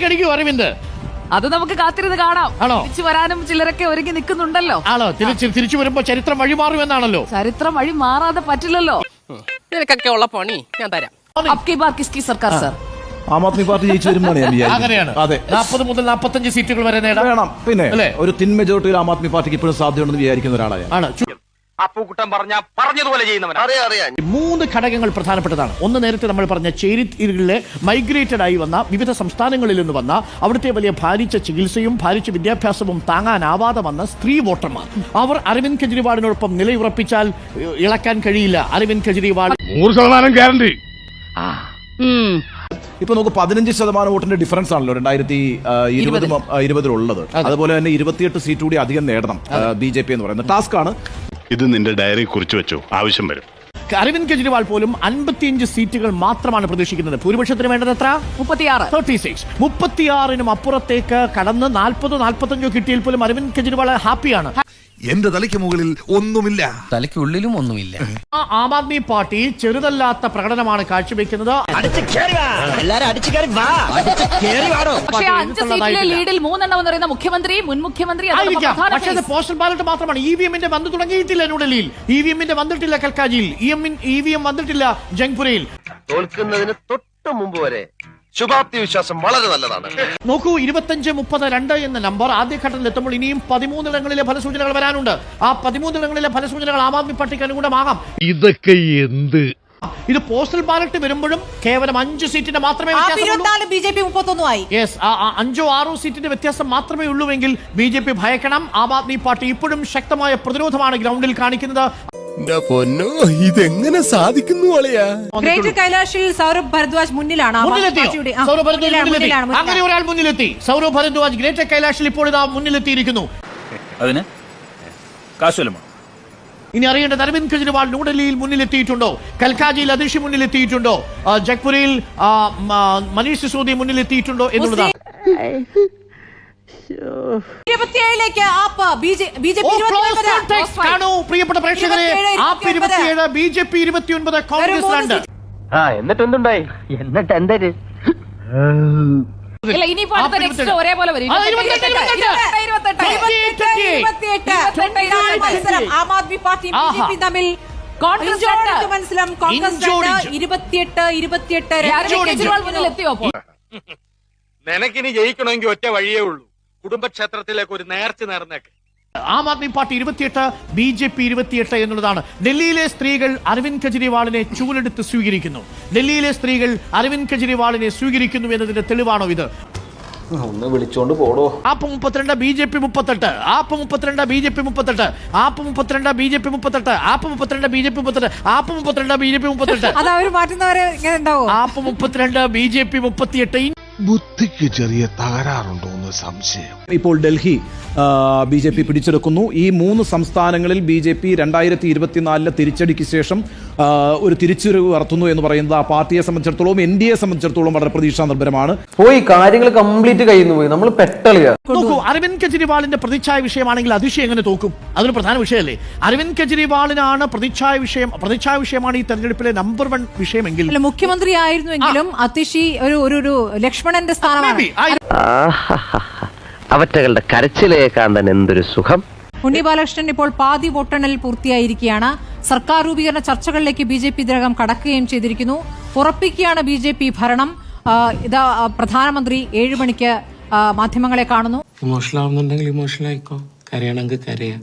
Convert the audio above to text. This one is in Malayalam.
കടിക്കൂ അരവിന്ദ്. അത് നമുക്ക് കാത്തിരുന്ന് കാണാം. ആണോ? തിരിച്ചു വരാനും ചിലരൊക്കെ ഒരുങ്ങി നിൽക്കുന്നുണ്ടല്ലോ. ആണോ? തിരിച്ചു വരുമ്പോ ചരിത്രം വഴിമാറുമെന്നാണല്ലോ. ചരിത്രം വഴി മാറാതെ പറ്റില്ലല്ലോ. നിനക്കൊക്കെ ഉള്ള പണി ഞാൻ തരാം. അബ്കി ബാർ കിസ്കി സർക്കാർ സർ? ആം ആദ്മി പാർട്ടി ജയിച്ചു വരുമ്പോഴാണ് അങ്ങനെയാണ്. അതെ, 40 മുതൽ 45 സീറ്റുകൾ വരെ നേടാം. പിന്നെ അല്ലേ? ഒരു തിൻ മെജോറിറ്റിയിൽ ആം ആദ്മി പാർട്ടിക്ക് ഇപ്പോഴും സാധ്യതയുണ്ടെന്ന് വിചാരിക്കുന്ന ഒരാളാണ്. അപ്പൂക്കുട്ടൻ പറഞ്ഞതുപോലെ ചെയ്യുന്നവൻ. അറിയാം. 3 ഘടകങ്ങൾ പ്രധാനപ്പെട്ടതാണ്. ഒന്ന്, നേരത്തെ നമ്മൾ പറഞ്ഞ ചേരിയിലെ മൈഗ്രേറ്റഡ് ആയി വന്ന വിവിധ സംസ്ഥാനങ്ങളിൽ നിന്ന് വന്ന അവിടുത്തെ വലിയ ഭാരിച്ച ചികിത്സയും ഭാരിച്ച വിദ്യാഭ്യാസവും താങ്ങാനാവാതെ വന്ന സ്ത്രീ വോട്ടർമാർ. അവർ അരവിന്ദ് കെജ്രിവാളിനോടൊപ്പം നിലയുറപ്പിച്ചാൽ ഇളക്കാൻ കഴിയില്ല. അരവിന്ദ് കെജ്രിവാൾ 100% ഗ്യാരണ്ടി. ഇപ്പൊ നമുക്ക് 15% വോട്ടിന്റെ ഡിഫറൻസ് ആണല്ലോ 2020 ഉള്ളത്. അതുപോലെ തന്നെ 28 സീറ്റ് കൂടി അധികം നേടണം BJP എന്ന് പറയുന്നത് ടാസ്ക് ആണ്. ഇത് നിന്റെ ഡയറി കുറിച്ച് വെച്ചോ, ആവശ്യം വരും. അരവിന്ദ് കെജ്രിവാൾ പോലും 55 സീറ്റുകൾ മാത്രമാണ് പ്രതീക്ഷിക്കുന്നത്. ഭൂരിപക്ഷത്തിന് വേണ്ടത് എത്ര? 36. 36നും അപ്പുറത്തേക്ക് കടന്ന് 40-45 കിട്ടിയാൽ പോലും അരവിന്ദ് കെജ്രിവാൾ ഹാപ്പിയാണ്. എന്റെ തലയ്ക്ക് മുകളിൽ ഒന്നുമില്ല, തലയ്ക്കുള്ളിലും ഒന്നുമില്ല. ആം ആദ്മി പാർട്ടി ചെറുതല്ലാത്ത പ്രകടനമാണ് കാഴ്ചവെക്കുന്നത്. പക്ഷേ 5 സീറ്റിലെ ലീഡിൽ 3 എന്ന് പറയുന്ന മുഖ്യമന്ത്രി, മുൻ മുഖ്യമന്ത്രി പക്ഷേ അത് പോസ്റ്റൽ ബാലറ്റ് മാത്രമാണ്. EVM വന്നു തുടങ്ങിയിട്ടില്ല ന്യൂഡൽഹിയിൽ. EVM വന്നിട്ടില്ല കൽക്കാജിയിൽ. EVM വന്നിട്ടില്ല ജംഗ്പുരയിൽ. തോൽക്കുന്നതിന് തൊട്ട് മുമ്പ് വരെ ശുഭാപ്തി വിശ്വാസം വളരെ നല്ലതാണ്. നോക്കൂ, 25, 30, 2 എന്ന നമ്പർ ആദ്യഘട്ടത്തിൽ എത്തുമ്പോൾ ഇനിയും 13 ഇടങ്ങളിലെ ഫലസൂചനകൾ വരാനുണ്ട്. ആ 13 ഇടങ്ങളിലെ ഫലസൂചനകൾ ആം ആദ്മി പാർട്ടിക്ക് അനുകൂലമാകാം. ഇതൊക്കെ എന്ത്? ഇത് പോസ്റ്റൽ ബാലറ്റ് വരുമ്പോഴും കേവലം 5 സീറ്റിന്റെ മാത്രമേ വ്യത്യാസമുള്ളൂ. BJP 31 ആയി. യെസ്, 5-6 സീറ്റിന്റെ വ്യത്യാസം മാത്രമേ ഉള്ളൂവെങ്കിൽ BJP ഭയക്കണം. ആം ആദ്മി പാർട്ടി ഇപ്പോഴും ശക്തമായ പ്രതിരോധമാണ് ഗ്രൗണ്ടിൽ കാണിക്കുന്നത്. പൊന്നോ, ഇതെങ്ങനെ സാധിക്കുന്നു? ഗ്രേറ്റർ കൈലാഷിൽ സൗരഭ് ഭരദ്വാജ് മുന്നിലാണ്. അങ്ങനെ ഒരാൾ മുന്നിലെത്തി. സൗരഭ് ഭരദ്വാജ് ഗ്രേറ്റർ കൈലാഷിൽ ഇപ്പോൾ ഇതാ മുന്നിലെത്തിയിരിക്കുന്നു. അതിന് കാശുലമോ? ഇനി അറിയേണ്ടത് അരവിന്ദ് കെജ്രിവാൾ ന്യൂഡൽഹിയിൽ മുന്നിലെത്തിയിട്ടുണ്ടോ? കൽക്കാജിയിൽ അതിഷി മുന്നിലെത്തിയിട്ടുണ്ടോ? ജഗ്പുരയിൽ മനീഷ് സിസോദിയ മുന്നിലെത്തിയിട്ടുണ്ടോ എന്നുള്ളതാണ്. 27ലേക്ക് ആപ്പ് BJP കാണൂ പ്രിയപ്പെട്ട പ്രേക്ഷകരെ. App 27, BJP 29, Congress 2. എന്നിട്ട് എന്തുണ്ടായി? എന്നിട്ട് എന്തൊരു ഒരേപോലെ വരും. ആം ആദ്മി പാർട്ടി BJP തമ്മിൽ മത്സരം. കോൺഗ്രസ് 28. കെജ്രിവാൾ മുന്നിലെത്തിയോ? നിനക്കിനി ജയിക്കണമെങ്കിൽ ഒറ്റ വഴിയേ ഉള്ളൂ. കുടുംബക്ഷേത്രത്തിലേക്ക് ഒരു നേർച്ച നേർന്നേക്ക്. ആം ആദ്മി പാർട്ടി 28, BJP 28 എന്നുള്ളതാണ്. ഡൽഹിയിലെ സ്ത്രീകൾ അരവിന്ദ് കെജ്രിവാളിനെ ചൂലെടുത്ത് സ്വീകരിക്കുന്നു. ഡൽഹിയിലെ സ്ത്രീകൾ അരവിന്ദ് കെജ്രിവാളിനെ സ്വീകരിക്കുന്നു എന്നതിന്റെ തെളിവാണോ ഇത്? ഒന്ന് വിളിച്ചോണ്ട് പോടോ. App 32, BJP 38. App 32, BJP 38. App 32, BJP 38. App 32, BJP 38. App 32, BJP 38. അത് അവർ മാറ്റുന്നവരെ ഇങ്ങനെ ഉണ്ടാവും. App 32, BJP 38. ബുദ്ധിക്ക് ചെറിയ തകരാറുണ്ടോ എന്ന് സംശയം. ഇപ്പോൾ ഡൽഹി BJP പിടിച്ചെടുക്കുന്നു. ഈ 3 സംസ്ഥാനങ്ങളിൽ BJP 2024 തിരിച്ചടിക്ക് ശേഷം ഒരു തിരിച്ചുവരവ് നടത്തുന്നു എന്ന് പറയുന്നത് ആ പാർട്ടിയെ സംബന്ധിച്ചിടത്തോളം, NDA സംബന്ധിച്ചിടത്തോളം വളരെ പ്രതീക്ഷാ നിർഭരമാണ്. പോയി കാര്യങ്ങൾ കംപ്ലീറ്റ് കഴിയുന്നു പോയി. നമ്മൾ പെട്ടളിയാ. നോക്കൂ, അരവിന്ദ് കെജ്രിവാളിന്റെ പ്രതിച്ഛായ വിഷയമാണെങ്കിൽ അതിശയം എങ്ങനെ തോക്കും? അതൊരു പ്രധാന വിഷയമല്ലേ? അരവിന്ദ് കെജ്രിവാളിനാണ് പ്രതിച്ഛായ വിഷയമാണ് ഈ തെരഞ്ഞെടുപ്പിലെ നമ്പർ 1 വിഷയമെങ്കിൽ, മുഖ്യമന്ത്രി ആയിരുന്നുവെങ്കിലും അതിഷി ഒരു ലക്ഷ്മണന്റെ സ്ഥാനമാണ്. അവറ്റകളുടെ കരച്ചിലേ കാണാൻ എന്തൊരു സുഖം. ഉണ്ണി ബാലകൃഷ്ണൻ ഇപ്പോൾ പാതി വോട്ടെണ്ണൽ പൂർത്തിയായിരിക്കുകയാണ്. സർക്കാർ രൂപീകരണ ചർച്ചകളിലേക്ക് BJP ഇതിനകം കടക്കുകയും ചെയ്തിരിക്കുന്നു. ഉറപ്പിക്കുകയാണ് BJP ഭരണം. ഇതാ പ്രധാനമന്ത്രി 7 മണിക്ക് മാധ്യമങ്ങളെ കാണുന്നു. ഇമോഷണൽ ആവുന്നുണ്ടെങ്കിൽ ഇമോഷണൽ ആയിക്കോ, കരയണമെങ്കിൽ കരയാ.